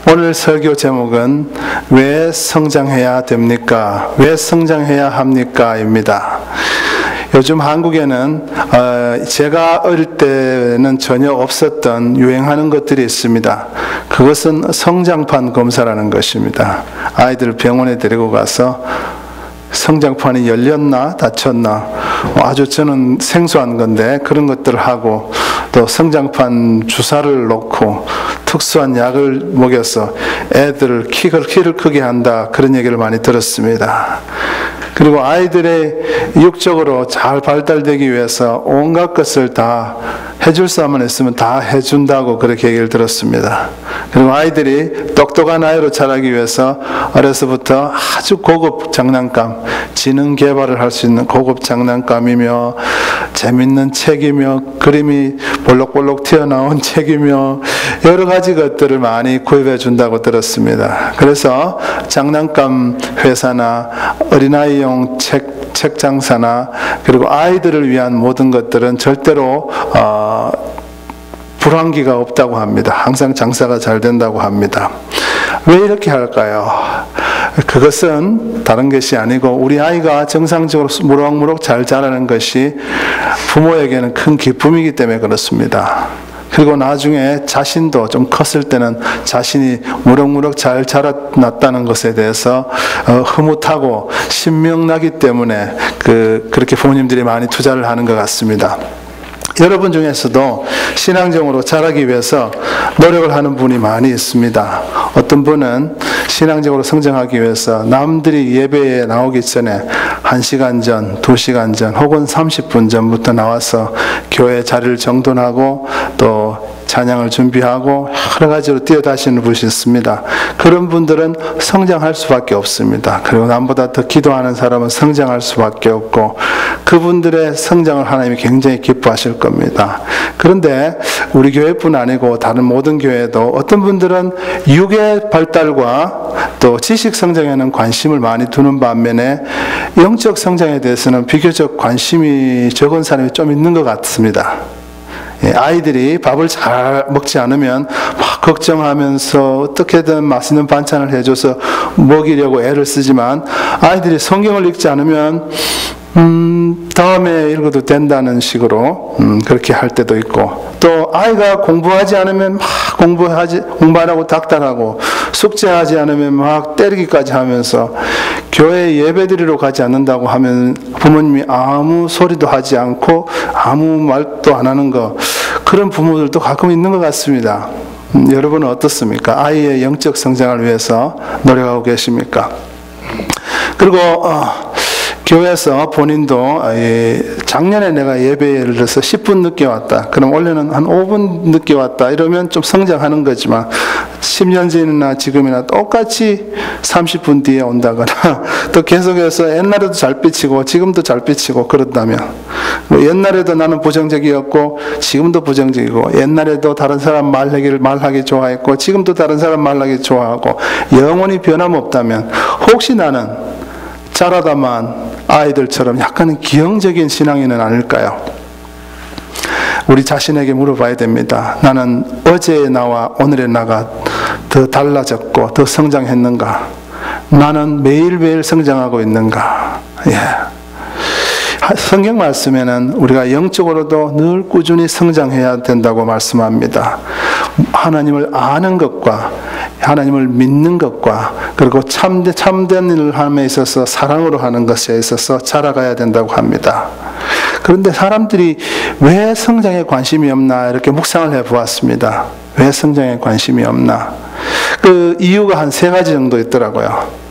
오늘 설교 제목은 왜 성장해야 됩니까? 왜 성장해야 합니까? 입니다. 요즘 한국에는 제가 어릴 때는 전혀 없었던 유행하는 것들이 있습니다. 그것은 성장판 검사라는 것입니다. 아이들을 병원에 데리고 가서 성장판이 열렸나 닫혔나 아주 저는 생소한 건데 그런 것들을 하고, 또 성장판 주사를 놓고 특수한 약을 먹여서 애들을 키를 크게 한다, 그런 얘기를 많이 들었습니다. 그리고 아이들의 육적으로 잘 발달되기 위해서 온갖 것을 다 해줄 수만 있으면 다 해준다고 그렇게 얘기를 들었습니다. 그리고 아이들이 똑똑한 아이로 자라기 위해서 어려서부터 아주 고급 장난감, 지능 개발을 할 수 있는 고급 장난감이며 재밌는 책이며 그림이 볼록볼록 튀어나온 책이며 여러 가지 것들을 많이 구입해 준다고 들었습니다. 그래서 장난감 회사나 어린아이용 책 장사나 그리고 아이들을 위한 모든 것들은 절대로 불황기가 없다고 합니다. 항상 장사가 잘 된다고 합니다. 왜 이렇게 할까요? 그것은 다른 것이 아니고 우리 아이가 정상적으로 무럭무럭 잘 자라는 것이 부모에게는 큰 기쁨이기 때문에 그렇습니다. 그리고 나중에 자신도 좀 컸을 때는 자신이 무럭무럭 잘 자라났다는 것에 대해서 흐뭇하고 신명나기 때문에 그렇게 부모님들이 많이 투자를 하는 것 같습니다. 여러분 중에서도 신앙적으로 자라기 위해서 노력을 하는 분이 많이 있습니다. 어떤 분은 신앙적으로 성장하기 위해서 남들이 예배에 나오기 전에 1시간 전, 2시간 전 혹은 30분 전부터 나와서 교회 자리를 정돈하고 또 찬양을 준비하고 여러 가지로 뛰어다니는 분이 있습니다. 그런 분들은 성장할 수밖에 없습니다. 그리고 남보다 더 기도하는 사람은 성장할 수밖에 없고 그분들의 성장을 하나님이 굉장히 기뻐하실 겁니다. 그런데 우리 교회뿐 아니고 다른 모든 교회도 어떤 분들은 육의 발달과 또 지식 성장에는 관심을 많이 두는 반면에 영적 성장에 대해서는 비교적 관심이 적은 사람이 좀 있는 것 같습니다. 아이들이 밥을 잘 먹지 않으면 막 걱정하면서 어떻게든 맛있는 반찬을 해줘서 먹이려고 애를 쓰지만, 아이들이 성경을 읽지 않으면 다음에 읽어도 된다는 식으로 그렇게 할 때도 있고, 또 아이가 공부하지 않으면 막 공부 안 하고 닥달하고, 숙제하지 않으면 막 때리기까지 하면서 교회 예배드리러 가지 않는다고 하면 부모님이 아무 소리도 하지 않고 아무 말도 안 하는 거, 그런 부모들도 가끔 있는 것 같습니다. 여러분은 어떻습니까? 아이의 영적 성장을 위해서 노력하고 계십니까? 그리고 교회에서 본인도 작년에 내가 예배에 예를 들어서 10분 늦게 왔다, 그럼 원래는 한 5분 늦게 왔다, 이러면 좀 성장하는 거지만 10년 전이나 지금이나 똑같이 30분 뒤에 온다거나 또 계속해서 옛날에도 잘 삐치고 지금도 잘 삐치고 그런다면, 옛날에도 나는 부정적이었고 지금도 부정적이고, 옛날에도 다른 사람 말하기 좋아했고 지금도 다른 사람 말하기 좋아하고 영원히 변함없다면, 혹시 나는 자라다만 아이들처럼 약간은 기형적인 신앙인은 아닐까요? 우리 자신에게 물어봐야 됩니다. 나는 어제의 나와 오늘의 나가 더 달라졌고 더 성장했는가? 나는 매일매일 성장하고 있는가? 성경 말씀에는 우리가 영적으로도 늘 꾸준히 성장해야 된다고 말씀합니다. 하나님을 아는 것과 하나님을 믿는 것과 그리고 참된 일을 함에 있어서 사랑으로 하는 것에 있어서 자라가야 된다고 합니다. 그런데 사람들이 왜 성장에 관심이 없나 이렇게 묵상을 해보았습니다. 왜 성장에 관심이 없나? 그 이유가 한 3가지 정도 있더라고요.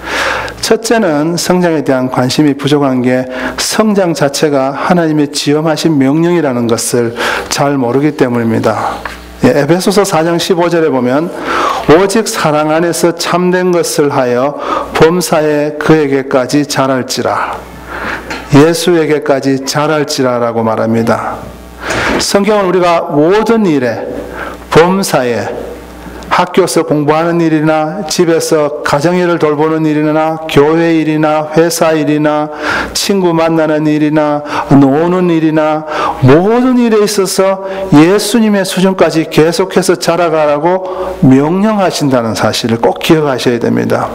첫째는 성장에 대한 관심이 부족한 게, 성장 자체가 하나님의 지엄하신 명령이라는 것을 잘 모르기 때문입니다. 에베소서 4장 15절에 보면 오직 사랑 안에서 참된 것을 하여 범사에 그에게까지 자랄지라, 예수에게까지 자랄지라라고 말합니다. 성경은 우리가 모든 일에 범사에 학교에서 공부하는 일이나 집에서 가정일을 돌보는 일이나 교회 일이나 회사 일이나 친구 만나는 일이나 노는 일이나 모든 일에 있어서 예수님의 수준까지 계속해서 자라가라고 명령하신다는 사실을 꼭 기억하셔야 됩니다.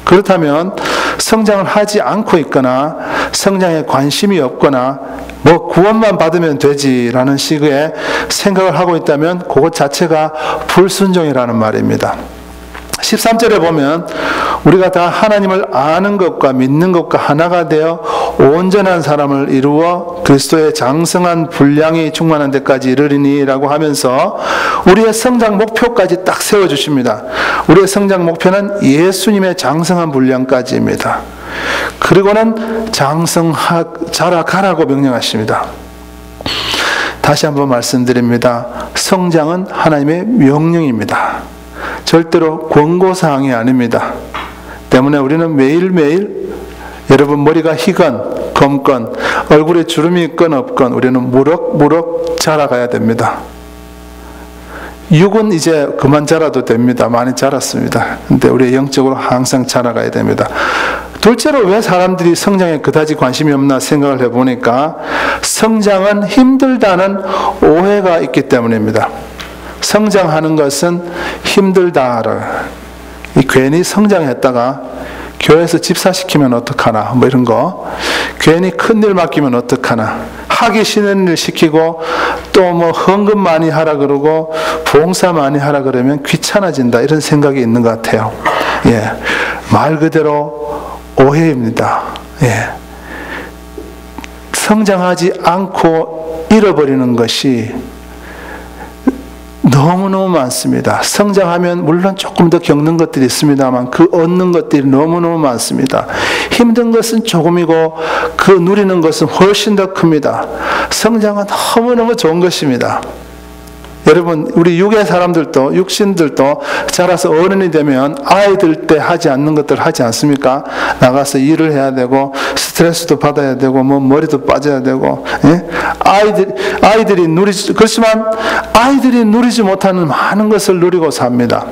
그렇다면 성장을 하지 않고 있거나 성장에 관심이 없거나 뭐 구원만 받으면 되지라는 식의 생각을 하고 있다면 그것 자체가 불순종이라는 말입니다. 13절에 보면 우리가 다 하나님을 아는 것과 믿는 것과 하나가 되어 온전한 사람을 이루어 그리스도의 장성한 분량이 충만한 데까지 이르리니 라고 하면서 우리의 성장 목표까지 딱 세워주십니다. 우리의 성장 목표는 예수님의 장성한 분량까지입니다. 그리고는 자라가라고 명령하십니다. 다시 한번 말씀드립니다. 성장은 하나님의 명령입니다. 절대로 권고사항이 아닙니다. 때문에 우리는 매일매일 여러분 머리가 희건 검건 얼굴에 주름이 있건 없건 우리는 무럭무럭 자라가야 됩니다. 육은 이제 그만 자라도 됩니다. 많이 자랐습니다. 근데 우리 영적으로 항상 자라가야 됩니다. 둘째로 왜 사람들이 성장에 그다지 관심이 없나 생각을 해보니까 성장은 힘들다는 오해가 있기 때문입니다. 성장하는 것은 힘들다를 괜히 성장했다가 교회에서 집사시키면 어떡하나 뭐 이런 거 괜히 큰일 맡기면 어떡하나 하기 싫은 일 시키고 또 뭐 헌금 많이 하라 그러고 봉사 많이 하라 그러면 귀찮아진다 이런 생각이 있는 것 같아요. 예, 말 그대로 오해입니다. 예, 성장하지 않고 잃어버리는 것이 너무너무 많습니다. 성장하면 물론 조금 더 겪는 것들이 있습니다만 그 얻는 것들이 너무너무 많습니다. 힘든 것은 조금이고 그 누리는 것은 훨씬 더 큽니다. 성장은 너무너무 좋은 것입니다. 여러분 우리 육의 사람들도 육신들도 자라서 어른이 되면 아이들 때 하지 않는 것들 하지 않습니까? 나가서 일을 해야 되고 스트레스도 받아야 되고 뭐 머리도 빠져야 되고 예? 아이들이 그렇지만 아이들이 누리지 못하는 많은 것을 누리고 삽니다.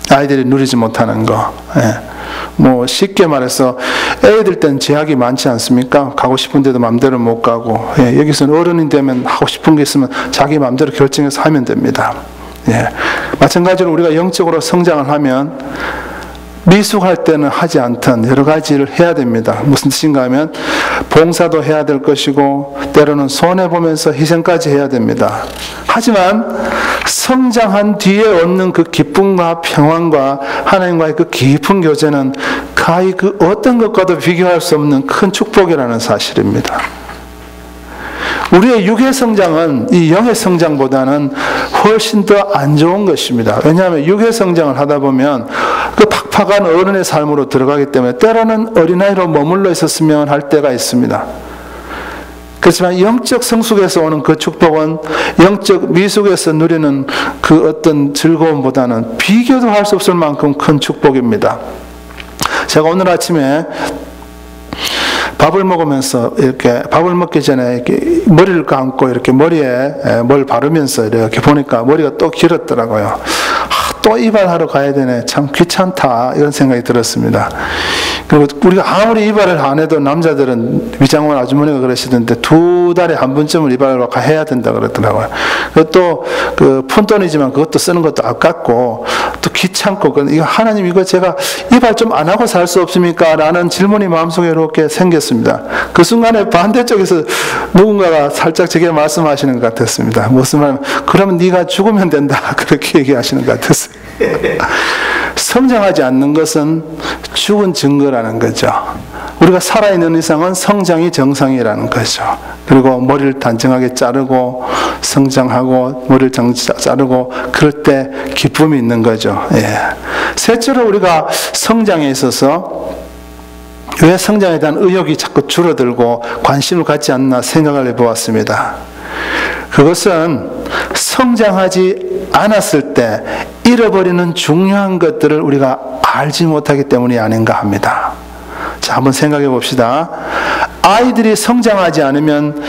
아이들이 누리지 못하는 거. 예. 뭐 쉽게 말해서 애들 땐 제약이 많지 않습니까? 가고 싶은 데도 마음대로 못 가고 예, 여기서는 어른이 되면 하고 싶은 게 있으면 자기 마음대로 결정해서 하면 됩니다. 예. 마찬가지로 우리가 영적으로 성장을 하면 미숙할 때는 하지 않던 여러 가지를 해야 됩니다. 무슨 뜻인가 하면 봉사도 해야 될 것이고 때로는 손해보면서 희생까지 해야 됩니다. 하지만 성장한 뒤에 얻는 그 기쁨과 평안과 하나님과의 그 깊은 교제는 가히 그 어떤 것과도 비교할 수 없는 큰 축복이라는 사실입니다. 우리의 육의 성장은 이 영의 성장보다는 훨씬 더 안 좋은 것입니다. 왜냐하면 육의 성장을 하다 보면 그 팍팍한 어른의 삶으로 들어가기 때문에 때로는 어린아이로 머물러 있었으면 할 때가 있습니다. 그렇지만 영적 성숙에서 오는 그 축복은 영적 미숙에서 누리는 그 어떤 즐거움보다는 비교도 할 수 없을 만큼 큰 축복입니다. 제가 오늘 아침에 밥을 먹으면서 이렇게 밥을 먹기 전에 이렇게 머리를 감고 이렇게 머리에 뭘 바르면서 이렇게 보니까 머리가 또 길었더라고요. 또 이발하러 가야 되네. 참 귀찮다. 이런 생각이 들었습니다. 그리고 우리가 아무리 이발을 안 해도 남자들은 미장원 아주머니가 그러시던데 2달에 한 번쯤은 이발을 해야 된다 그러더라고요. 그것도 그 푼돈이지만 그것도 쓰는 것도 아깝고 또 귀찮고 이거 하나님 이거 제가 이발 좀 안 하고 살 수 없습니까? 라는 질문이 마음속에 이렇게 생겼습니다. 그 순간에 반대쪽에서 누군가가 살짝 제게 말씀하시는 것 같았습니다. 무슨 말이냐면 그러면 네가 죽으면 된다. 그렇게 얘기하시는 것 같았어요. 성장하지 않는 것은 죽은 증거라는 거죠. 우리가 살아있는 이상은 성장이 정상이라는 거죠. 그리고 머리를 단정하게 자르고 성장하고 머리를 자르고 그럴 때 기쁨이 있는 거죠. 예. 셋째로 우리가 성장에 있어서 왜 성장에 대한 의욕이 자꾸 줄어들고 관심을 갖지 않나 생각을 해보았습니다. 그것은 성장하지 않았을 때 잃어버리는 중요한 것들을 우리가 알지 못하기 때문이 아닌가 합니다. 자, 한번 생각해 봅시다. 아이들이 성장하지 않으면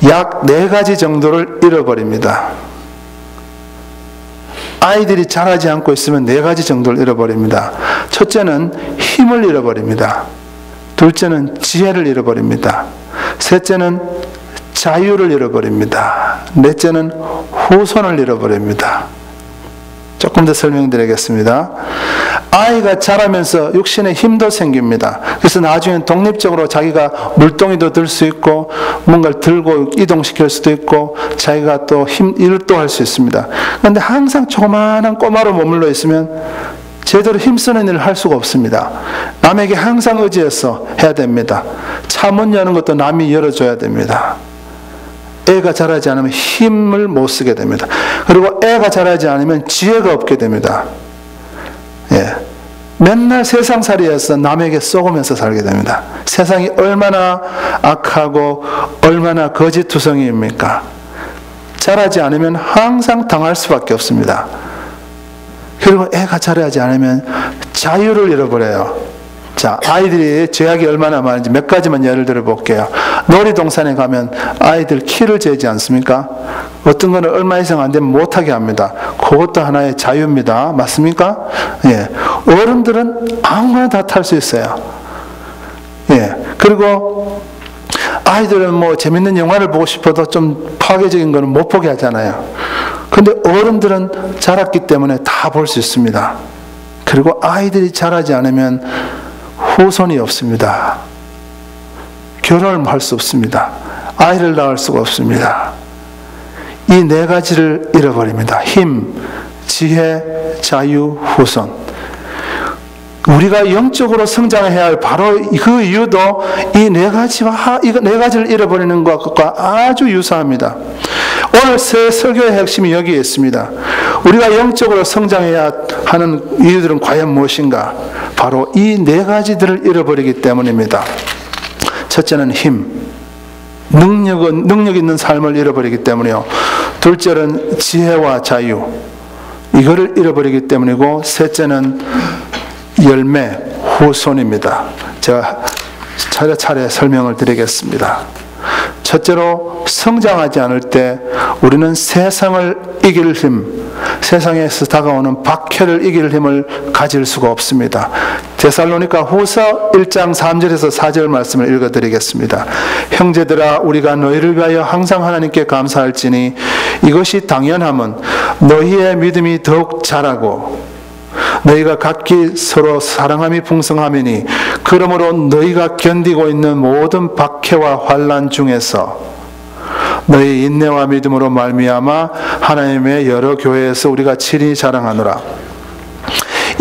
약 4가지 정도를 잃어버립니다. 아이들이 자라지 않고 있으면 네 가지 정도를 잃어버립니다. 첫째는 힘을 잃어버립니다. 둘째는 지혜를 잃어버립니다. 셋째는 자유를 잃어버립니다. 넷째는 후손을 잃어버립니다. 조금 더 설명드리겠습니다. 아이가 자라면서 육신의 힘도 생깁니다. 그래서 나중에 독립적으로 자기가 물동이도 들 수 있고 뭔가를 들고 이동시킬 수도 있고 자기가 또 일도 할 수 있습니다. 그런데 항상 조그마한 꼬마로 머물러 있으면 제대로 힘쓰는 일을 할 수가 없습니다. 남에게 항상 의지해서 해야 됩니다. 차 문 여는 것도 남이 열어줘야 됩니다. 애가 자라지 않으면 힘을 못 쓰게 됩니다. 그리고 애가 자라지 않으면 지혜가 없게 됩니다. 예. 맨날 세상살이에서 남에게 쏘으면서 살게 됩니다. 세상이 얼마나 악하고 얼마나 거짓투성이입니까? 자라지 않으면 항상 당할 수밖에 없습니다. 그리고 애가 자라지 않으면 자유를 잃어버려요. 자, 아이들이 죄악이 얼마나 많은지 몇 가지만 예를 들어 볼게요. 놀이동산에 가면 아이들 키를 재지 않습니까? 어떤 거는 얼마 이상 안 되면 못하게 합니다. 그것도 하나의 자유입니다. 맞습니까? 예. 어른들은 아무거나 다 탈 수 있어요. 예. 그리고 아이들은 뭐 재밌는 영화를 보고 싶어도 좀 파괴적인 거는 못 보게 하잖아요. 근데 어른들은 자랐기 때문에 다 볼 수 있습니다. 그리고 아이들이 자라지 않으면 후손이 없습니다. 결혼을 할 수 없습니다. 아이를 낳을 수가 없습니다. 이 네 가지를 잃어버립니다. 힘, 지혜, 자유, 후손. 우리가 영적으로 성장해야 할 바로 그 이유도 이 네 가지를 잃어버리는 것과 아주 유사합니다. 오늘 새 설교의 핵심이 여기에 있습니다. 우리가 영적으로 성장해야 하는 이유들은 과연 무엇인가? 바로 이 네 가지들을 잃어버리기 때문입니다. 첫째는 힘, 능력 있는 삶을 잃어버리기 때문이요. 둘째는 지혜와 자유, 이거를 잃어버리기 때문이고, 셋째는 열매, 후손입니다. 제가 차례차례 설명을 드리겠습니다. 첫째로, 성장하지 않을 때 우리는 세상을 이길 힘, 세상에서 다가오는 박해를 이길 힘을 가질 수가 없습니다. 데살로니가 후서 1장 3절에서 4절 말씀을 읽어드리겠습니다. 형제들아, 우리가 너희를 위하여 항상 하나님께 감사할지니 이것이 당연함은 너희의 믿음이 더욱 자라고 너희가 각기 서로 사랑함이 풍성함이니 그러므로 너희가 견디고 있는 모든 박해와 환난 중에서 너희 인내와 믿음으로 말미암아 하나님의 여러 교회에서 우리가 친히 자랑하노라.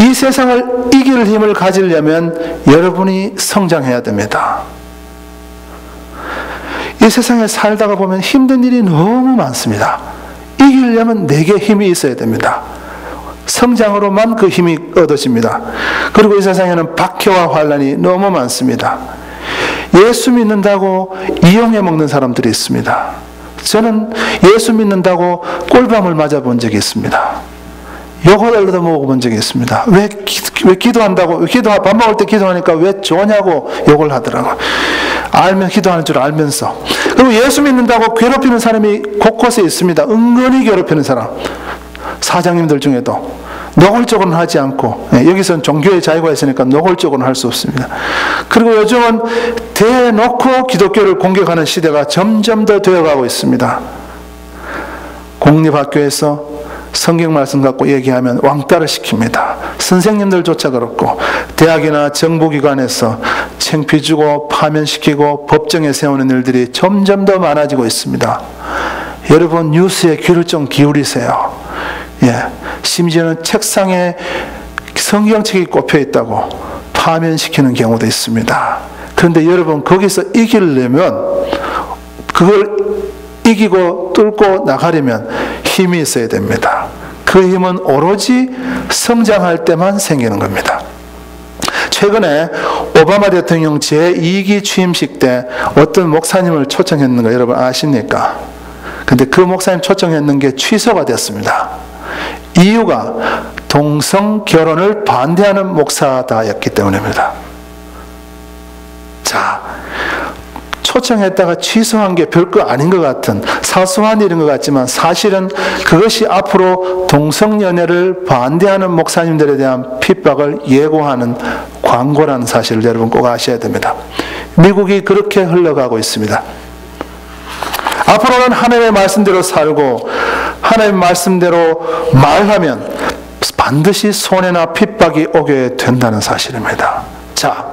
이 세상을 이길 힘을 가지려면 여러분이 성장해야 됩니다. 이 세상에 살다가 보면 힘든 일이 너무 많습니다. 이기려면 내게 힘이 있어야 됩니다. 성장으로만 그 힘이 얻어집니다. 그리고 이 세상에는 박해와 환난이 너무 많습니다. 예수 믿는다고 이용해 먹는 사람들이 있습니다. 저는 예수 믿는다고 꿀밤을 맞아본 적이 있습니다. 욕을 얻어 먹어본 적이 있습니다. 왜 기도한다고, 밥 먹을 때 기도하니까 왜 좋냐고 욕을 하더라고요. 기도하는 줄 알면서. 그리고 예수 믿는다고 괴롭히는 사람이 곳곳에 있습니다. 은근히 괴롭히는 사람. 사장님들 중에도 노골적으로는 하지 않고, 여기서는 종교의 자유가 있으니까 노골적으로는 할 수 없습니다. 그리고 요즘은 대놓고 기독교를 공격하는 시대가 점점 더 되어가고 있습니다. 공립학교에서 성경 말씀 갖고 얘기하면 왕따를 시킵니다. 선생님들조차 그렇고, 대학이나 정부기관에서 창피 주고 파면시키고 법정에 세우는 일들이 점점 더 많아지고 있습니다. 여러분, 뉴스에 귀를 좀 기울이세요. 심지어는 책상에 성경책이 꼽혀 있다고 파면시키는 경우도 있습니다. 그런데 여러분, 거기서 이기려면, 그걸 이기고 뚫고 나가려면 힘이 있어야 됩니다. 그 힘은 오로지 성장할 때만 생기는 겁니다. 최근에 오바마 대통령 제2기 취임식 때 어떤 목사님을 초청했는 거 여러분 아십니까? 근데 그 목사님 초청했는 게 취소가 됐습니다. 이유가 동성 결혼을 반대하는 목사다였기 때문입니다. 자, 초청했다가 취소한 게 별거 아닌 것 같은 사소한 일인 것 같지만 사실은 그것이 앞으로 동성연애를 반대하는 목사님들에 대한 핍박을 예고하는 광고라는 사실을 여러분 꼭 아셔야 됩니다. 미국이 그렇게 흘러가고 있습니다. 앞으로는 하나님의 말씀대로 살고 하나님의 말씀대로 말하면 반드시 손해나 핍박이 오게 된다는 사실입니다. 자,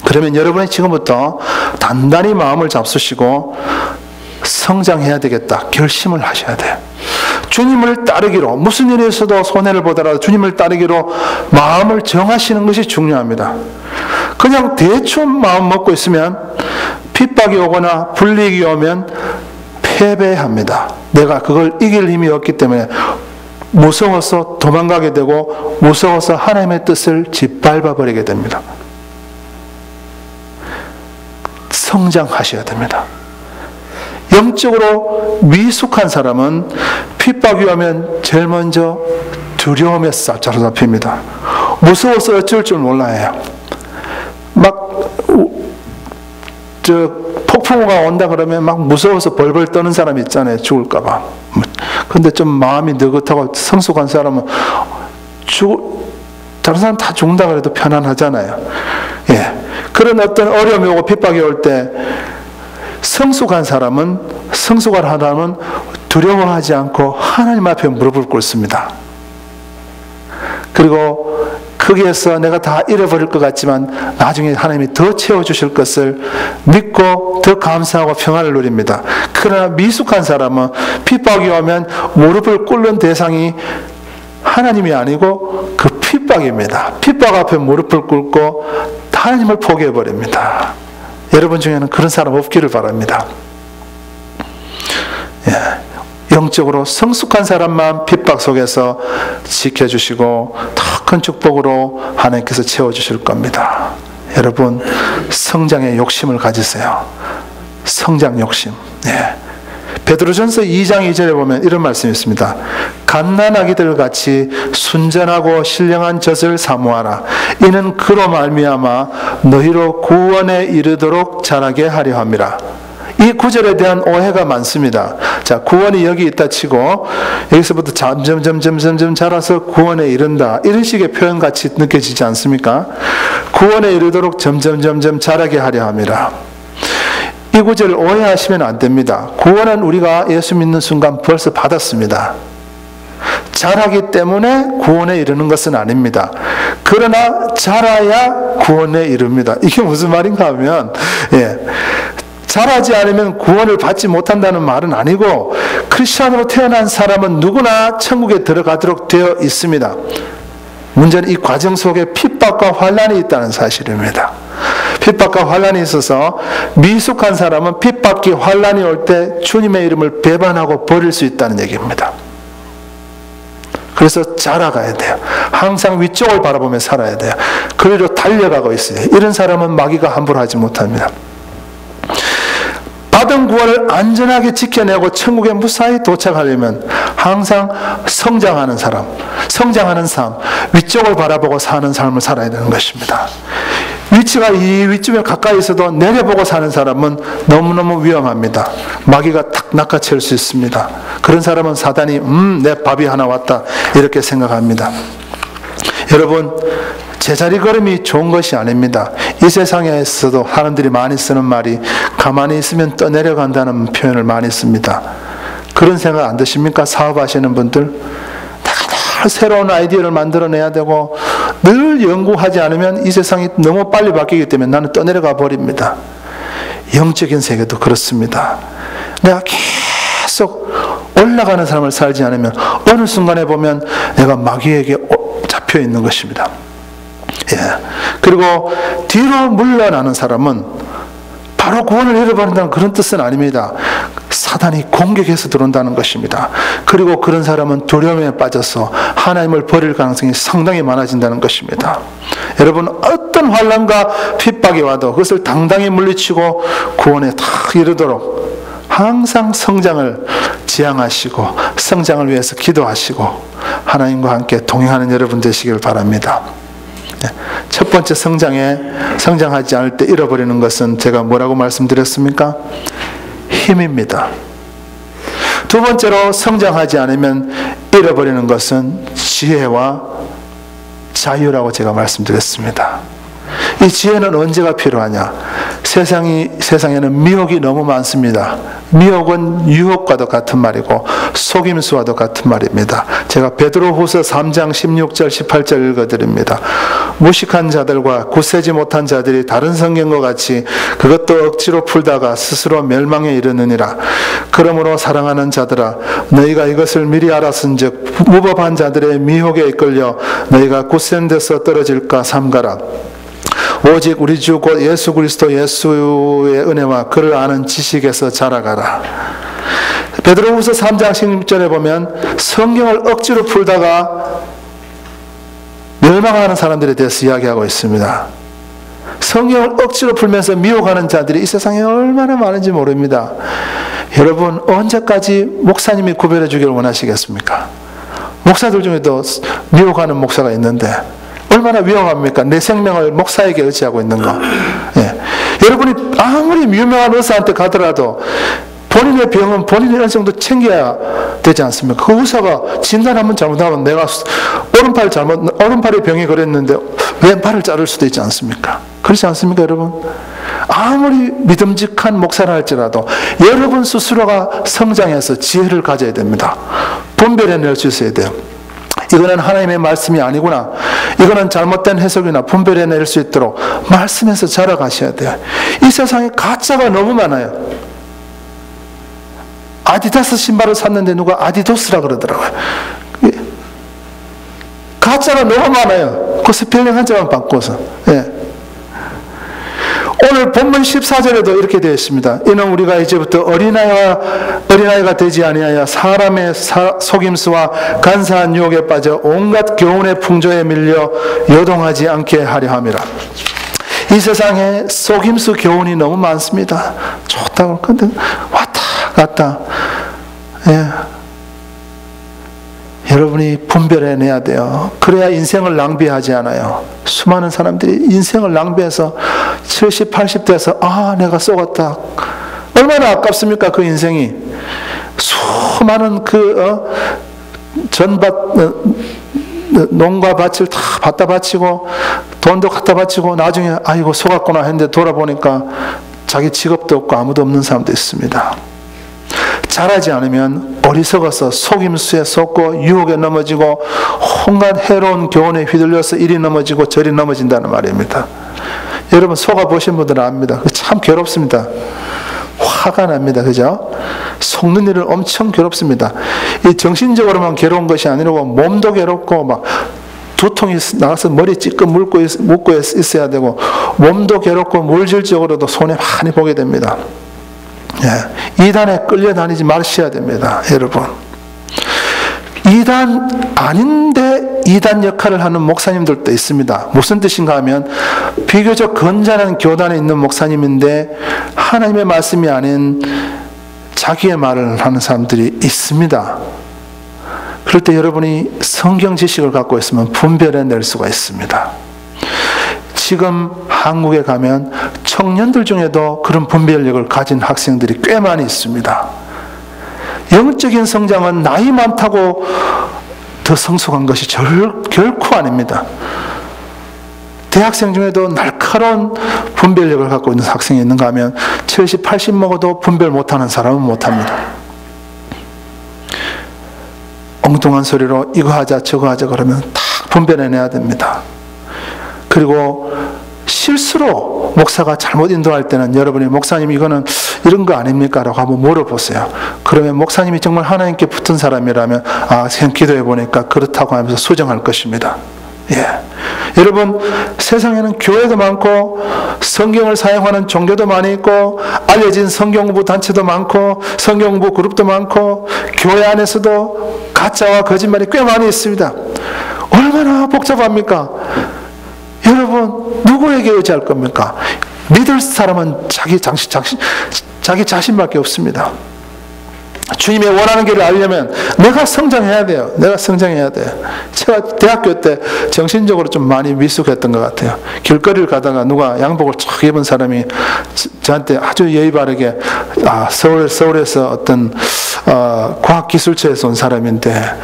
그러면 여러분이 지금부터 단단히 마음을 잡수시고 성장해야 되겠다 결심을 하셔야 돼요. 주님을 따르기로, 무슨 일이 있어도 손해를 보더라도 주님을 따르기로 마음을 정하시는 것이 중요합니다. 그냥 대충 마음 먹고 있으면 핍박이 오거나 불이익이 오면 패배합니다. 내가 그걸 이길 힘이 없기 때문에 무서워서 도망가게 되고 무서워서 하나님의 뜻을 짓밟아 버리게 됩니다. 성장하셔야 됩니다. 영적으로 미숙한 사람은 핍박이 오면 제일 먼저 두려움에 사로잡힙니다. 무서워서 어쩔 줄 몰라요. 폭풍우가 온다 그러면 막 무서워서 벌벌 떠는 사람 있잖아요. 죽을까봐. 근데 좀 마음이 느긋하고 성숙한 사람은 다른 사람 다 죽는다 그래도 편안하잖아요. 예. 그런 어떤 어려움이 오고 핍박이 올 때 성숙한 사람은 두려워하지 않고 하나님 앞에 무릎을 꿇습니다. 그리고 거기에서 내가 다 잃어버릴 것 같지만 나중에 하나님이 더 채워주실 것을 믿고 더 감사하고 평안을 누립니다. 그러나 미숙한 사람은 핍박이 오면 무릎을 꿇는 대상이 하나님이 아니고 그 핍박입니다. 핍박 앞에 무릎을 꿇고 하나님을 포기해버립니다. 여러분 중에는 그런 사람 없기를 바랍니다. 예. 영적으로 성숙한 사람만 핍박 속에서 지켜주시고 더 큰 축복으로 하나님께서 채워주실 겁니다. 여러분 성장의 욕심을 가지세요. 성장 욕심. 예. 베드로전서 2장 2절에 보면 이런 말씀이 있습니다. 갓난아기들 같이 순전하고 신령한 젖을 사모하라. 이는 그로 말미암아 너희로 구원에 이르도록 자라게 하려 함이라. 이 구절에 대한 오해가 많습니다. 자, 구원이 여기 있다 치고 여기서부터 점점 자라서 구원에 이른다. 이런 식의 표현같이 느껴지지 않습니까? 구원에 이르도록 점점 자라게 하려 함이라. 이 구절을 오해하시면 안 됩니다. 구원은 우리가 예수 믿는 순간 벌써 받았습니다. 자라기 때문에 구원에 이르는 것은 아닙니다. 그러나 자라야 구원에 이릅니다. 이게 무슨 말인가 하면 자라지 않으면 구원을 받지 못한다는 말은 아니고 크리스찬으로 태어난 사람은 누구나 천국에 들어가도록 되어 있습니다. 문제는 이 과정 속에 핍박과 환난이 있다는 사실입니다. 핍박과 환난이 있어서 미숙한 사람은 핍박이 환난이 올 때 주님의 이름을 배반하고 버릴 수 있다는 얘기입니다. 그래서 자라가야 돼요. 항상 위쪽을 바라보며 살아야 돼요. 그리로 달려가고 있어요. 이런 사람은 마귀가 함부로 하지 못합니다. 받은 구원을 안전하게 지켜내고 천국에 무사히 도착하려면 항상 성장하는 삶, 위쪽을 바라보고 사는 삶을 살아야 되는 것입니다. 위치가 이 위쯤에 가까이 있어도 내려보고 사는 사람은 너무너무 위험합니다. 마귀가 탁 낚아챌 수 있습니다. 그런 사람은 사단이 내 밥이 하나 왔다 이렇게 생각합니다. 여러분, 제자리 걸음이 좋은 것이 아닙니다. 이 세상에서도 사람들이 많이 쓰는 말이 가만히 있으면 떠내려간다는 표현을 많이 씁니다. 그런 생각 안 드십니까? 사업하시는 분들 늘 새로운 아이디어를 만들어내야 되고 늘 연구하지 않으면 이 세상이 너무 빨리 바뀌기 때문에 나는 떠내려가 버립니다. 영적인 세계도 그렇습니다. 내가 계속 올라가는 삶을 살지 않으면 어느 순간에 보면 내가 마귀에게 잡혀 있는 것입니다. 예. 그리고 뒤로 물러나는 사람은 바로 구원을 잃어버린다는 그런 뜻은 아닙니다. 사단이 공격해서 들어온다는 것입니다. 그리고 그런 사람은 두려움에 빠져서 하나님을 버릴 가능성이 상당히 많아진다는 것입니다. 여러분, 어떤 환난과 핍박이 와도 그것을 당당히 물리치고 구원에 딱 이르도록 항상 성장을 지향하시고 성장을 위해서 기도하시고 하나님과 함께 동행하는 여러분 되시길 바랍니다. 첫 번째 성장하지 않을 때 잃어버리는 것은 제가 뭐라고 말씀드렸습니까? 힘입니다. 두 번째로 성장하지 않으면 잃어버리는 것은 지혜와 자유라고 제가 말씀드렸습니다. 이 지혜는 언제가 필요하냐? 세상에는 미혹이 너무 많습니다. 미혹은 유혹과도 같은 말이고 속임수와도 같은 말입니다. 제가 베드로후서 3장 16절 18절 읽어드립니다. 무식한 자들과 굳세지 못한 자들이 다른 성경과 같이 그것도 억지로 풀다가 스스로 멸망에 이르느니라. 그러므로 사랑하는 자들아, 너희가 이것을 미리 알았은즉 무법한 자들의 미혹에 이끌려 너희가 굳센 데서 떨어질까 삼가라. 오직 우리 주 곧 예수 그리스도 예수의 은혜와 그를 아는 지식에서 자라가라. 베드로후서 3장 16절에 보면 성경을 억지로 풀다가 멸망하는 사람들에 대해서 이야기하고 있습니다. 성경을 억지로 풀면서 미혹하는 자들이 이 세상에 얼마나 많은지 모릅니다. 여러분, 언제까지 목사님이 구별해 주기를 원하시겠습니까? 목사들 중에도 미혹하는 목사가 있는데 얼마나 위험합니까? 내 생명을 목사에게 의지하고 있는 거. 예. 여러분이 아무리 유명한 의사한테 가더라도 본인의 병은 본인이 어느 정도 챙겨야 되지 않습니까? 그 의사가 진단 한번 잘못하면 내가 오른팔에 병이 그랬는데 왼팔을 자를 수도 있지 않습니까? 그렇지 않습니까, 여러분? 아무리 믿음직한 목사라 할지라도 여러분 스스로가 성장해서 지혜를 가져야 됩니다. 분별해낼 수 있어야 돼요. 이거는 하나님의 말씀이 아니구나, 이거는 잘못된 해석이나 분별해낼 수 있도록 말씀에서 자라가셔야 돼요. 이 세상에 가짜가 너무 많아요. 아디다스 신발을 샀는데 누가 아디도스라 그러더라고요. 가짜가 너무 많아요. 그 스펠링 한자만 바꿔서. 예. 오늘 본문 14절에도 이렇게 되어 있습니다. 이는 우리가 이제부터 어린아이가 되지 아니하여 사람의 속임수와 간사한 유혹에 빠져 온갖 교훈의 풍조에 밀려 요동하지 않게 하려 함이라. 이 세상에 속임수 교훈이 너무 많습니다. 좋다고 근데 왔다 갔다. 예. 여러분이 분별해내야 돼요. 그래야 인생을 낭비하지 않아요. 수많은 사람들이 인생을 낭비해서 70, 80대에서 내가 썩었다. 얼마나 아깝습니까, 그 인생이. 수많은 농가 밭을 다 갖다 바치고 돈도 갖다 바치고 나중에 아이고 속았구나 했는데 돌아보니까 자기 직업도 없고 아무도 없는 사람도 있습니다. 잘하지 않으면 어리석어서 속임수에 속고 유혹에 넘어지고 온갖 해로운 교훈에 휘둘려서 이리 넘어지고 저리 넘어진다는 말입니다. 여러분 속아보신 분들은 압니다. 참 괴롭습니다. 화가 납니다. 그죠? 속는 일은 엄청 괴롭습니다. 이 정신적으로만 괴로운 것이 아니고 몸도 괴롭고 막 두통이 나가서 머리 찌끔 묶고 있어야 되고 몸도 괴롭고 물질적으로도 손해 많이 보게 됩니다. 예, 이단에 끌려다니지 마셔야 됩니다. 여러분, 이단 아닌데 이단 역할을 하는 목사님들도 있습니다. 무슨 뜻인가 하면 비교적 건전한 교단에 있는 목사님인데 하나님의 말씀이 아닌 자기의 말을 하는 사람들이 있습니다. 그럴 때 여러분이 성경 지식을 갖고 있으면 분별해낼 수가 있습니다. 지금 한국에 가면 청년들 중에도 그런 분별력을 가진 학생들이 꽤 많이 있습니다. 영적인 성장은 나이 많다고 더 성숙한 것이 결코 아닙니다. 대학생 중에도 날카로운 분별력을 갖고 있는 학생이 있는가 하면 70, 80 먹어도 분별 못하는 사람은 못합니다. 엉뚱한 소리로 이거 하자 저거 하자 그러면 다 분별해내야 됩니다. 그리고 실수로 목사가 잘못 인도할 때는 여러분이 목사님 이거는 이런 거 아닙니까? 라고 한번 물어보세요. 그러면 목사님이 정말 하나님께 붙은 사람이라면 그냥 기도해 보니까 그렇다고 하면서 수정할 것입니다. 예. 여러분, 세상에는 교회도 많고 성경을 사용하는 종교도 많이 있고 알려진 성경공부 단체도 많고 성경공부 그룹도 많고 교회 안에서도 가짜와 거짓말이 꽤 많이 있습니다. 얼마나 복잡합니까? 여러분, 누구에게 의지할 겁니까? 믿을 사람은 자기 자신밖에 없습니다. 주님의 원하는 길을 알려면 내가 성장해야 돼요. 내가 성장해야 돼요. 제가 대학교 때 정신적으로 좀 많이 미숙했던 것 같아요. 길거리를 가다가 누가 양복을 쫙 입은 사람이 저한테 아주 예의 바르게 서울에서 어떤 과학기술처에서 온 사람인데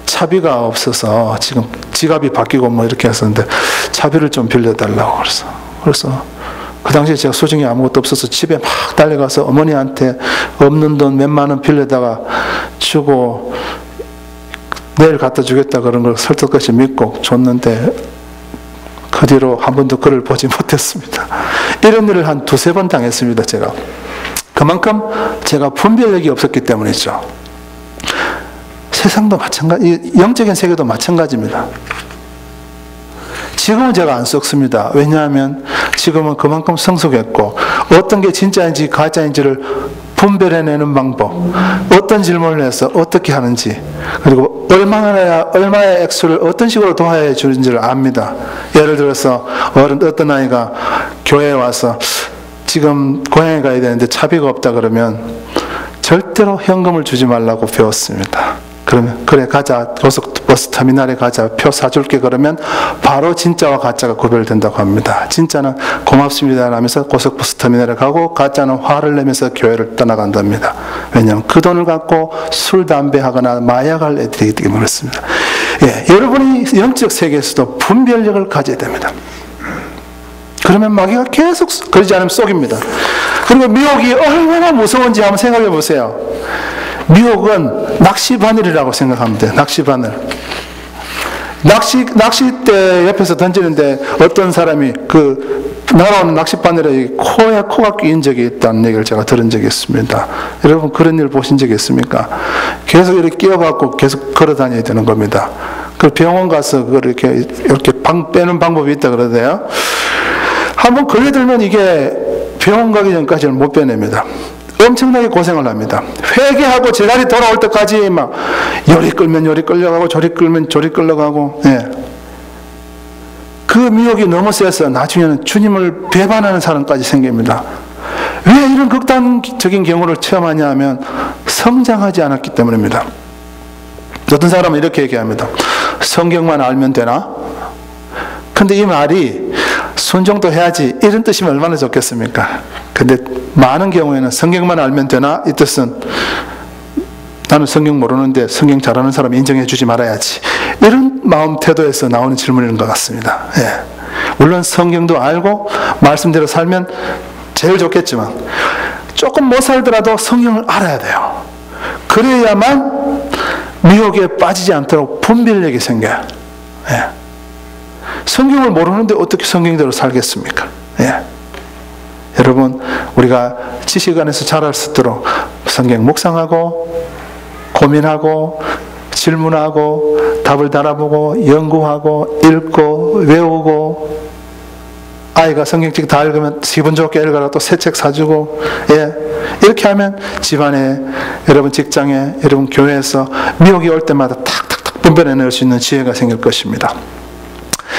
차비가 없어서 지금 지갑이 바뀌고 뭐 이렇게 했었는데 차비를 좀 빌려달라고 그래서 그 당시에 제가 소중히 아무것도 없어서 집에 막 달려가서 어머니한테 없는 돈 몇만 원 빌려다가 주고 내일 갖다 주겠다 그런 걸 설득까지 믿고 줬는데 그 뒤로 한 번도 그를 보지 못했습니다. 이런 일을 한 두세 번 당했습니다. 제가. 그만큼 제가 분별력이 없었기 때문이죠. 세상도 마찬가지, 영적인 세계도 마찬가지입니다. 지금은 제가 안 썩습니다. 왜냐하면 지금은 그만큼 성숙했고 어떤 게 진짜인지 가짜인지를 분별해내는 방법, 어떤 질문을 해서 어떻게 하는지, 그리고 얼마의 액수를 어떤 식으로 도와야 주는지를 압니다. 예를 들어서 어떤 아이가 교회에 와서 지금 고향에 가야 되는데 차비가 없다 그러면 절대로 현금을 주지 말라고 배웠습니다. 그러면 그래 가자, 고속버스 터미널에 가자, 표 사줄게 그러면 바로 진짜와 가짜가 구별된다고 합니다. 진짜는 고맙습니다 하면서 고속버스 터미널에 가고 가짜는 화를 내면서 교회를 떠나간답니다. 왜냐하면 그 돈을 갖고 술, 담배 하거나 마약할 애들이기 때문에 그렇습니다. 여러분이 영적 세계에서도 분별력을 가져야 됩니다. 그러면 마귀가 계속 그러지 않으면 쏙입니다. 그리고 미혹이 얼마나 무서운지 한번 생각해 보세요. 미혹은 낚시바늘이라고 생각하면 돼요. 낚시바늘. 낚싯대 옆에서 던지는데 어떤 사람이 날아오는 낚싯바늘에 코에 코가 끼인 적이 있다는 얘기를 제가 들은 적이 있습니다. 여러분 그런 일 보신 적이 있습니까? 계속 이렇게 끼어갖고 계속 걸어 다녀야 되는 겁니다. 그 병원 가서 이렇게 빼는 방법이 있다 그러대요. 한번 걸려들면 이게 병원 가기 전까지는 못 빼냅니다. 엄청나게 고생을 합니다. 회개하고 제자리 돌아올 때까지 막 요리 끌면 요리 끌려가고 저리 끌면 저리 끌려가고, 그 미혹이 너무 세서 나중에는 주님을 배반하는 사람까지 생깁니다. 왜 이런 극단적인 경우를 체험하냐 하면 성장하지 않았기 때문입니다. 어떤 사람은 이렇게 얘기합니다. 성경만 알면 되나? 근데 이 말이 순종도 해야지 이런 뜻이면 얼마나 좋겠습니까? 근데 많은 경우에는 성경만 알면 되나? 이 뜻은 나는 성경 모르는데 성경 잘하는 사람 인정해 주지 말아야지, 이런 마음 태도에서 나오는 질문인 것 같습니다. 물론 성경도 알고 말씀대로 살면 제일 좋겠지만 조금 못 살더라도 성경을 알아야 돼요. 그래야만 미혹에 빠지지 않도록 분별력이 생겨요. 성경을 모르는데 어떻게 성경대로 살겠습니까? 여러분, 우리가 지식 안에서 자랄 수 있도록 성경 묵상하고 고민하고 질문하고 답을 달아보고 연구하고 읽고 외우고, 아이가 성경책 다 읽으면 기분 좋게 읽어라 또 새 책 사주고, 이렇게 하면 집안에, 여러분 직장에, 여러분 교회에서 미혹이 올 때마다 탁탁탁 분별해낼 수 있는 지혜가 생길 것입니다.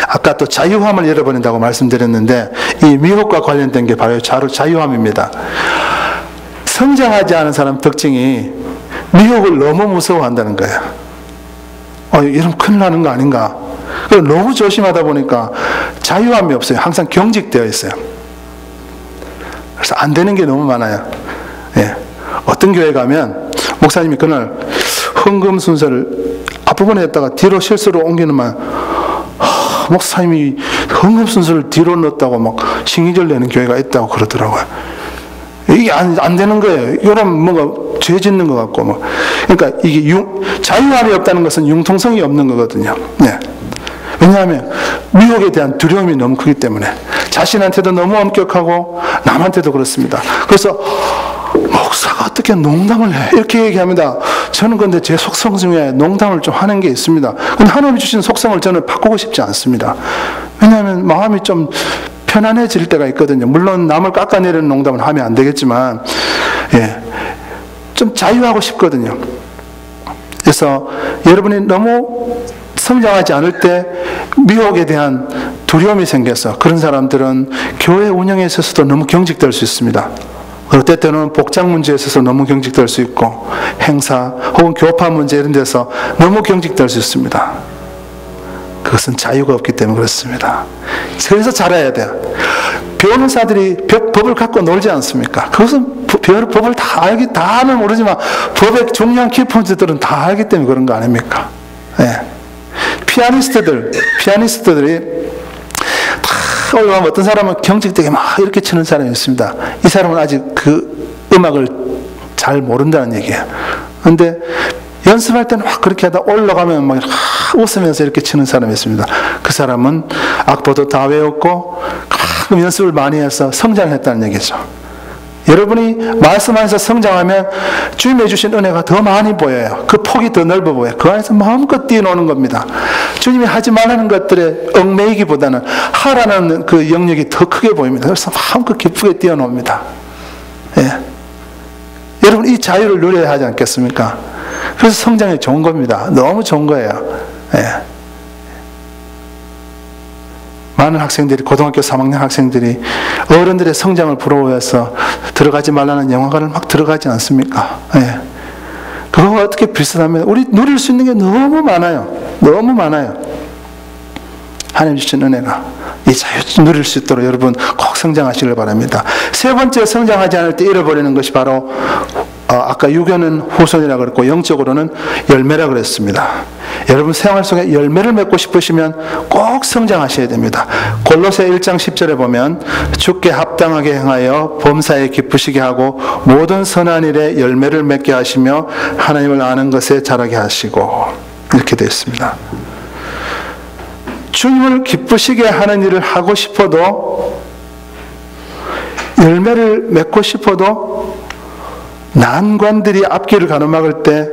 아까 또 자유함을 잃어버린다고 말씀드렸는데 이 미혹과 관련된 게 바로 자유함입니다. 성장하지 않은 사람 특징이 미혹을 너무 무서워한다는 거예요. 이러면 큰일 나는 거 아닌가? 너무 조심하다 보니까 자유함이 없어요. 항상 경직되어 있어요. 그래서 안 되는 게 너무 많아요. 어떤 교회 가면 목사님이 그날 헌금 순서를 앞부분에 했다가 뒤로 실수로 옮기는만 목사님이 헌금 순서를 뒤로 넣었다고 막 신경질 내는 교회가 있다고 그러더라고요. 이게 안 되는 거예요. 이러면 뭔가 죄 짓는 것 같고 막. 그러니까 이게 자유함이 없다는 것은 융통성이 없는 거거든요. 왜냐하면 미혹에 대한 두려움이 너무 크기 때문에 자신한테도 너무 엄격하고 남한테도 그렇습니다. 그래서 목사가 어떻게 농담을 해? 이렇게 얘기합니다. 저는 근데 제 속성 중에 농담을 좀 하는 게 있습니다. 근데 하나님이 주신 속성을 저는 바꾸고 싶지 않습니다. 왜냐하면 마음이 좀 편안해질 때가 있거든요. 물론 남을 깎아내리는 농담은 하면 안 되겠지만, 좀 자유하고 싶거든요. 그래서 여러분이 너무 성장하지 않을 때 미혹에 대한 두려움이 생겨서 그런 사람들은 교회 운영에 있어서도 너무 경직될 수 있습니다. 그리고 때때로는 복장 문제에 있어서 너무 경직될 수 있고, 행사 혹은 교파 문제 이런 데서 너무 경직될 수 있습니다. 그것은 자유가 없기 때문에 그렇습니다. 그래서 잘해야 돼요. 변호사들이 법을 갖고 놀지 않습니까? 그것은 법을 다 다는 모르지만 법의 중요한 키포인트들은 다 알기 때문에 그런 거 아닙니까? 예. 피아니스트들이 다 올라가면 어떤 사람은 경직되게 막 이렇게 치는 사람이 있습니다. 이 사람은 아직 그 음악을 잘 모른다는 얘기예요. 그런데 연습할 때는 막 그렇게 하다 올라가면 막 웃으면서 이렇게 치는 사람이 있습니다. 그 사람은 악보도 다 외웠고 가끔 연습을 많이 해서 성장했다는 얘기죠. 여러분이 말씀 안에서 성장하면 주님이 주신 은혜가 더 많이 보여요. 그 폭이 더 넓어 보여요. 그 안에서 마음껏 뛰어노는 겁니다. 주님이 하지 말라는 것들에 얽매이기보다는 하라는 그 영역이 더 크게 보입니다. 그래서 마음껏 기쁘게 뛰어놉니다. 예. 여러분 이 자유를 누려야 하지 않겠습니까? 그래서 성장이 좋은 겁니다. 너무 좋은 거예요. 예. 많은 학생들이, 고등학교 3학년 학생들이 어른들의 성장을 부러워해서 들어가지 말라는 영화관을 막 들어가지 않습니까? 예. 그거와 어떻게 비슷하면 우리 누릴 수 있는 게 너무 많아요. 너무 많아요. 하나님 주신 은혜가 이 자유 누릴 수 있도록 여러분 꼭 성장하시길 바랍니다. 세 번째, 성장하지 않을 때 잃어버리는 것이 바로 아까 유교는 후손이라고 그랬고 영적으로는 열매라고 그랬습니다. 여러분 생활 속에 열매를 맺고 싶으시면 꼭 성장하셔야 됩니다. 골로새 1장 10절에 보면 주께 합당하게 행하여 범사에 기쁘시게 하고 모든 선한 일에 열매를 맺게 하시며 하나님을 아는 것에 자라게 하시고, 이렇게 되어 있습니다. 주님을 기쁘시게 하는 일을 하고 싶어도, 열매를 맺고 싶어도 난관들이 앞길을 가로막을 때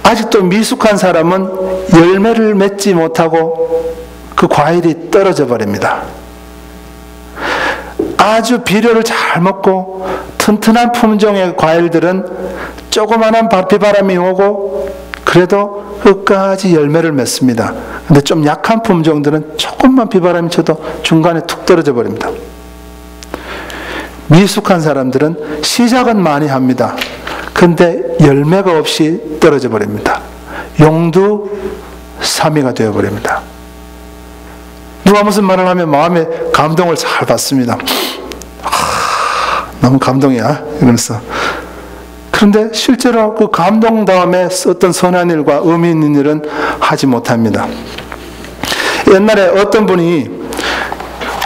아직도 미숙한 사람은 열매를 맺지 못하고 그 과일이 떨어져 버립니다. 아주 비료를 잘 먹고 튼튼한 품종의 과일들은 조그마한 비바람이 오고 그래도 끝까지 열매를 맺습니다. 근데 좀 약한 품종들은 조금만 비바람이 쳐도 중간에 툭 떨어져 버립니다. 미숙한 사람들은 시작은 많이 합니다. 근데 열매가 없이 떨어져 버립니다. 용두사미가 되어버립니다. 누가 무슨 말을 하면 마음에 감동을 잘 받습니다. 너무 감동이야 이러면서. 그런데 실제로 그 감동 다음에 어떤 선한 일과 의미 있는 일은 하지 못합니다. 옛날에 어떤 분이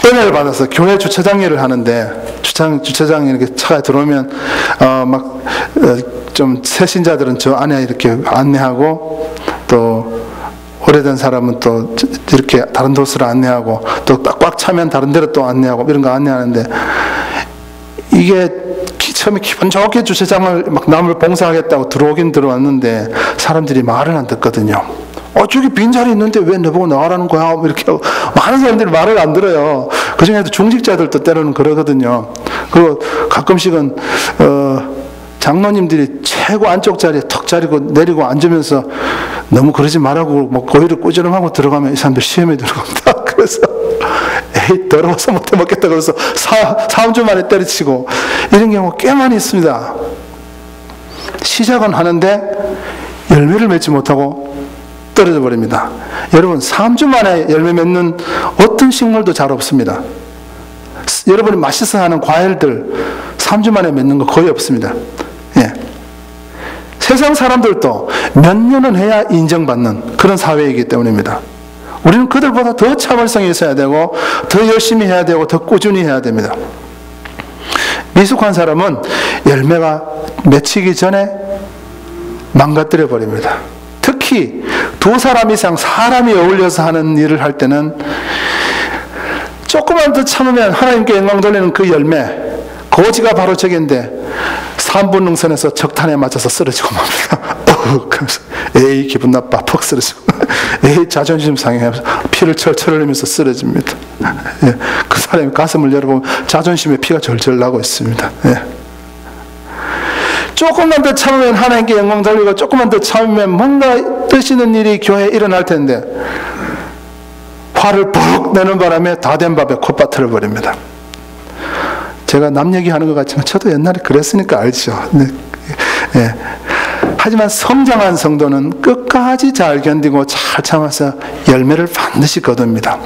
은혜를 받아서 교회 주차장 일을 하는데, 주차장에 이렇게 차가 들어오면 좀 새신자들은 저 안에 이렇게 안내하고, 또 오래된 사람은 또 이렇게 다른 도스를 안내하고, 또 꽉 차면 다른 데로 또 안내하고, 이런 거 안내하는데, 이게 처음에 기분 좋게 주차장을 막 남을 봉사하겠다고 들어오긴 들어왔는데 사람들이 말을 안 듣거든요. 저기 빈자리 있는데 왜 내보고 나가라는 거야? 이렇게 많은 사람들이 말을 안 들어요. 그 중에도 중직자들도 때로는 그러거든요. 그리고 가끔씩은 장로님들이 최고 안쪽 자리에 턱 자리고 내리고 앉으면서 너무 그러지 말라고 뭐 고의를 꾸지람하고 들어가면 이 사람들 시험에 들어갑니다. 그래서 에이 더러워서 못해 먹겠다 그래서 3주 만에 때려치고, 이런 경우가 꽤 많이 있습니다. 시작은 하는데 열매를 맺지 못하고 떨어져 버립니다. 여러분 3주 만에 열매 맺는 어떤 식물도 잘 없습니다. 여러분이 맛있어 하는 과일들 3주 만에 맺는 거 거의 없습니다. 예. 세상 사람들도 몇 년은 해야 인정받는 그런 사회이기 때문입니다. 우리는 그들보다 더 참을성이 있어야 되고 더 열심히 해야 되고 더 꾸준히 해야 됩니다. 미숙한 사람은 열매가 맺히기 전에 망가뜨려 버립니다. 특히 두 사람 이상 사람이 어울려서 하는 일을 할 때는 조금만 더 참으면 하나님께 영광 돌리는 그 열매, 고지가 바로 저기인데 3분 능선에서 적탄에 맞아서 쓰러지고 맙니다. 그러면서 에이 기분 나빠 퍽 쓰러지고 에이 자존심 상해서 피를 철철 흘리면서 쓰러집니다. 예, 그 사람이 가슴을 열어보면 자존심에 피가 절절 나고 있습니다. 예. 조금만 더 참으면 하나님께 영광 돌리고 조금만 더 참으면 뭔가 뜻 있는 일이 교회에 일어날 텐데 화를 푹 내는 바람에 다 된 밥에 콧바트를 버립니다. 제가 남 얘기하는 것 같지만 저도 옛날에 그랬으니까 알죠. 네. 예. 하지만 성장한 성도는 끝까지 잘 견디고 잘 참아서 열매를 반드시 거둡니다.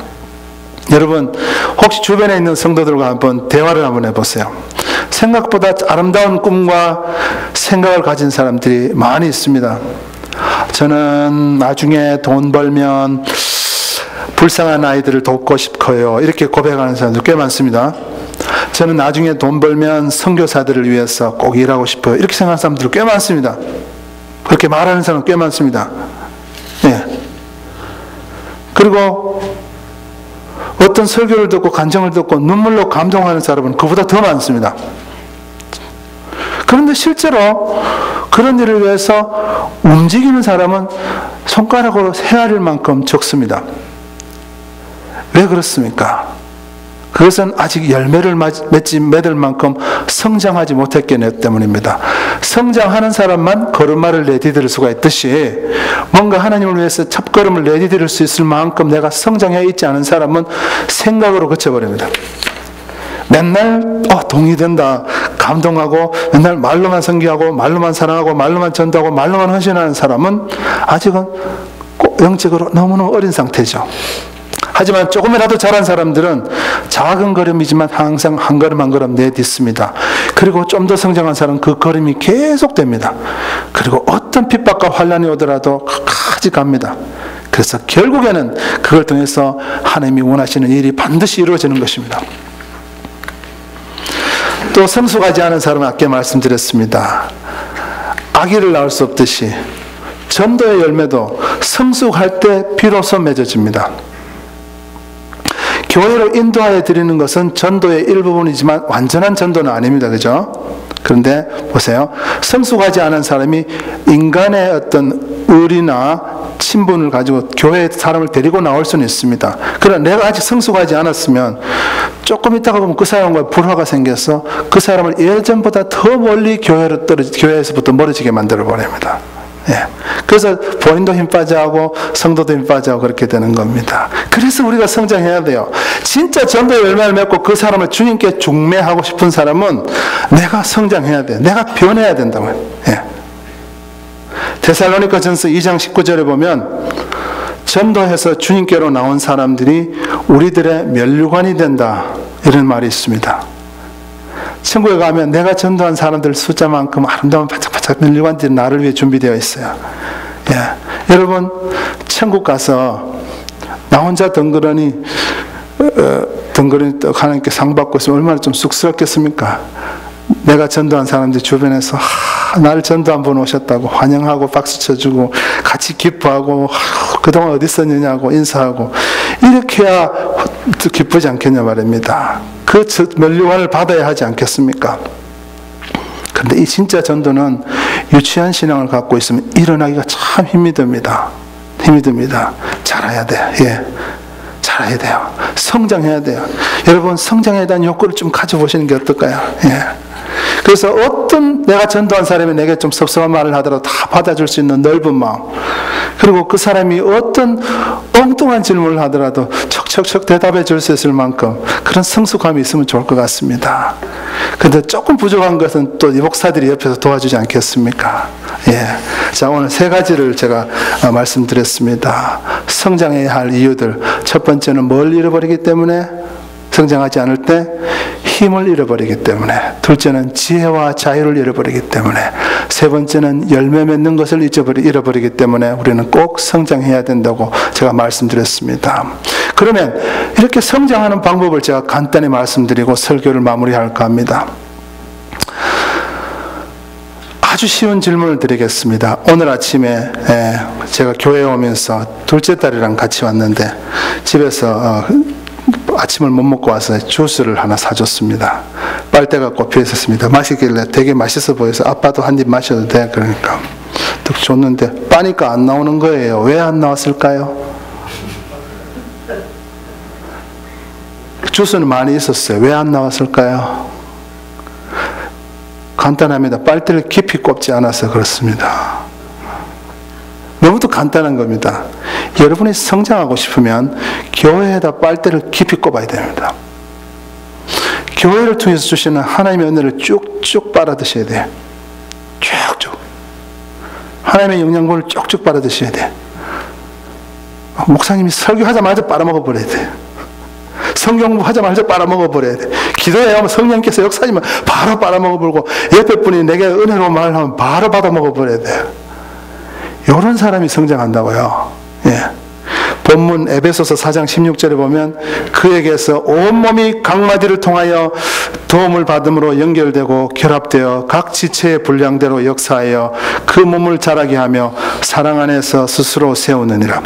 여러분, 혹시 주변에 있는 성도들과 한번 대화를 한번 해보세요. 생각보다 아름다운 꿈과 생각을 가진 사람들이 많이 있습니다. 저는 나중에 돈 벌면 불쌍한 아이들을 돕고 싶어요. 이렇게 고백하는 사람들 꽤 많습니다. 저는 나중에 돈 벌면 선교사들을 위해서 꼭 일하고 싶어요. 이렇게 생각하는 사람들 꽤 많습니다. 그렇게 말하는 사람 꽤 많습니다. 예. 그리고 어떤 설교를 듣고 간증을 듣고 눈물로 감동하는 사람은 그보다 더 많습니다. 그런데 실제로 그런 일을 위해서 움직이는 사람은 손가락으로 헤아릴 만큼 적습니다. 왜 그렇습니까? 그것은 아직 열매를 맺을 만큼 성장하지 못했기 때문입니다. 성장하는 사람만 걸음마를 내디딜 수가 있듯이 뭔가 하나님을 위해서 첫걸음을 내디딜 수 있을 만큼 내가 성장해 있지 않은 사람은 생각으로 그쳐버립니다. 맨날 동의된다, 감동하고 맨날 말로만 선교하고 말로만 사랑하고 말로만 전도하고 말로만 헌신하는 사람은 아직은 영적으로 너무너무 어린 상태죠. 하지만 조금이라도 잘한 사람들은 작은 걸음이지만 항상 한 걸음 한 걸음 내딛습니다. 그리고 좀 더 성장한 사람은 그 걸음이 계속됩니다. 그리고 어떤 핍박과 환난이 오더라도 끝까지 갑니다. 그래서 결국에는 그걸 통해서 하나님이 원하시는 일이 반드시 이루어지는 것입니다. 또 성숙하지 않은 사람은 아까 말씀드렸습니다. 아기를 낳을 수 없듯이 전도의 열매도 성숙할 때 비로소 맺어집니다. 교회로 인도하여 드리는 것은 전도의 일부분이지만 완전한 전도는 아닙니다. 그죠? 그런데 보세요. 성숙하지 않은 사람이 인간의 어떤 의리나 친분을 가지고 교회에 사람을 데리고 나올 수는 있습니다. 그러나 내가 아직 성숙하지 않았으면 조금 있다가 보면 그 사람과 불화가 생겨서 그 사람을 예전보다 더 멀리 교회에서부터 멀어지게 만들어 버립니다. 예. 그래서 본인도 힘 빠져하고 성도도 힘 빠져하고 그렇게 되는 겁니다. 그래서 우리가 성장해야 돼요. 진짜 전도의 열매를 맺고 그 사람을 주님께 중매하고 싶은 사람은 내가 성장해야 돼. 내가 변해야 된다고요. 예. 데살로니가전서 2장 19절에 보면 전도해서 주님께로 나온 사람들이 우리들의 면류관이 된다, 이런 말이 있습니다. 천국에 가면 내가 전도한 사람들 숫자만큼 아름다운 반짝반짝 면류관들이 나를 위해 준비되어 있어요. 예. 여러분, 천국 가서 나 혼자 덩그러니 하나님께 상 받고 있으면 얼마나 좀 쑥스럽겠습니까? 내가 전도한 사람들 주변에서 나를 전도 한 번 오셨다고 환영하고 박수 쳐주고 같이 기뻐하고 그동안 어디 있었느냐고 인사하고 이렇게 해야 기쁘지 않겠냐 말입니다. 그 면류관을 받아야 하지 않겠습니까? 그런데 이 진짜 전도는 유치한 신앙을 갖고 있으면 일어나기가 참 힘이 듭니다. 힘이 듭니다. 잘해야 돼. 예. 잘해야 돼요. 성장해야 돼요. 여러분, 성장에 대한 욕구를 좀 가져보시는 게 어떨까요? 예. 그래서 어떤 내가 전도한 사람이 내게 좀 섭섭한 말을 하더라도 다 받아줄 수 있는 넓은 마음, 그리고 그 사람이 어떤 엉뚱한 질문을 하더라도 척척척 대답해 줄 수 있을 만큼 그런 성숙함이 있으면 좋을 것 같습니다. 그런데 조금 부족한 것은 또 이 목사들이 옆에서 도와주지 않겠습니까? 예. 자, 오늘 세 가지를 제가 말씀드렸습니다. 성장해야 할 이유들. 첫 번째는 뭘 잃어버리기 때문에? 성장하지 않을 때 힘을 잃어버리기 때문에. 둘째는 지혜와 자유를 잃어버리기 때문에. 세 번째는 열매 맺는 것을 잃어버리기 때문에 우리는 꼭 성장해야 된다고 제가 말씀드렸습니다. 그러면 이렇게 성장하는 방법을 제가 간단히 말씀드리고 설교를 마무리할까 합니다. 아주 쉬운 질문을 드리겠습니다. 오늘 아침에 제가 교회에 오면서 둘째 딸이랑 같이 왔는데 집에서 아침을 못 먹고 와서 주스를 하나 사줬습니다. 빨대가 꼽혀 있었습니다. 마시길래 되게 맛있어 보여서 아빠도 한 입 마셔도 돼? 그러니까 딱 줬는데 빠니까 안 나오는 거예요. 왜 안 나왔을까요? 주스는 많이 있었어요. 왜 안 나왔을까요? 간단합니다. 빨대를 깊이 꼽지 않아서 그렇습니다. 너무도 간단한 겁니다. 여러분이 성장하고 싶으면 교회에다 빨대를 깊이 꼽아야 됩니다. 교회를 통해서 주시는 하나님의 은혜를 쭉쭉 빨아드셔야 돼요. 쭉쭉. 하나님의 영양분을 쭉쭉 빨아드셔야 돼요. 목사님이 설교하자마자 빨아먹어버려야 돼요. 성경 공부하자마자 빨아먹어버려야 돼. 기도해야 하면 성령께서 역사하면 바로 빨아먹어버리고, 옆에 분이 내게 은혜로 말하면 바로 받아먹어버려야 돼요. 이런 사람이 성장한다고요. 예. 본문 에베소서 4장 16절에 보면 그에게서 온몸이 각마디를 통하여 도움을 받음으로 연결되고 결합되어 각 지체의 분량대로 역사하여 그 몸을 자라게 하며 사랑 안에서 스스로 세우느니라.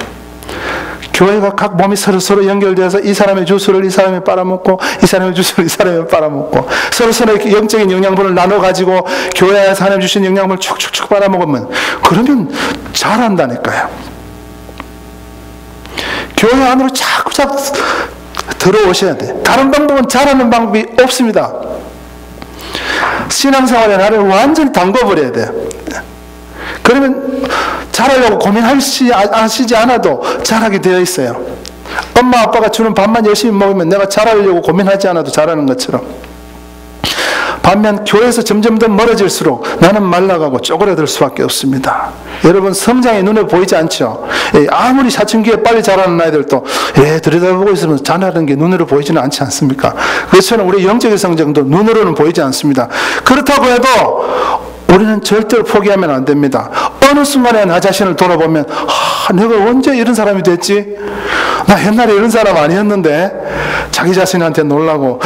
교회가 각 몸이 서로 연결되어서 이 사람의 주스를 이 사람이 빨아먹고, 이 사람의 주스를 이 사람이 빨아먹고, 서로의 영적인 영양분을 나눠가지고 교회 안에서 하나님 주신 영양분을 축축축 빨아먹으면, 그러면 잘한다니까요. 교회 안으로 자꾸 들어오셔야 돼. 다른 방법은 잘하는 방법이 없습니다. 신앙생활의 나를 완전히 담궈버려야 돼요. 그러면 잘하려고 고민하시지 않아도 잘하게 되어 있어요. 엄마 아빠가 주는 밥만 열심히 먹으면 내가 잘하려고 고민하지 않아도 잘하는 것처럼, 반면 교회에서 점점 더 멀어질수록 나는 말라가고 쪼그라들 수밖에 없습니다. 여러분, 성장이 눈에 보이지 않죠? 아무리 사춘기에 빨리 자라는 아이들도 들여다보고 있으면 자라는 게 눈으로 보이지는 않지 않습니까? 그렇지만 우리 영적인 성장도 눈으로는 보이지 않습니다. 그렇다고 해도 우리는 절대로 포기하면 안 됩니다. 어느 순간에 나 자신을 돌아보면, 내가 언제 이런 사람이 됐지? 나 옛날에 이런 사람 아니었는데, 자기 자신한테 놀라고,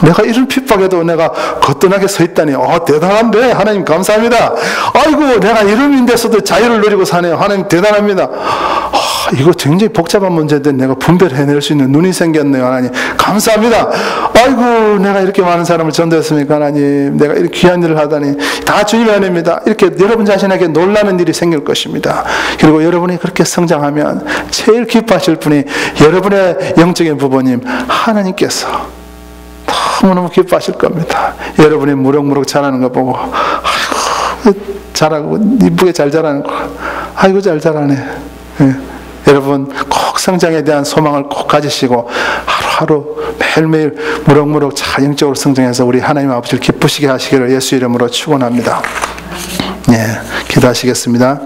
내가 이런 핍박에도 내가 거뜬하게 서 있다니, 대단한데 하나님 감사합니다. 아이고, 내가 이름인데서도 자유를 누리고 사네요. 하나님 대단합니다. 이거 굉장히 복잡한 문제인데 내가 분별해낼 수 있는 눈이 생겼네요. 하나님 감사합니다. 아이고, 내가 이렇게 많은 사람을 전도했습니까? 하나님, 내가 이렇게 귀한 일을 하다니 다 주님의 은혜입니다. 이렇게 여러분 자신에게 놀라는 일이 생길 것입니다. 그리고 여러분이 그렇게 성장하면 제일 기뻐하실 분이 여러분의 영적인 부모님 하나님께서 너무너무 기뻐하실 겁니다. 여러분이 무럭무럭 자라는 거 보고, 아이고 잘하고 이쁘게 잘 자라는 거, 아이고 잘 자라네. 예. 여러분 꼭 성장에 대한 소망을 꼭 가지시고 하루하루 매일매일 무럭무럭 잘 영적으로 성장해서 우리 하나님 아버지를 기쁘시게 하시기를 예수 이름으로 축원합니다. 예, 기도하시겠습니다.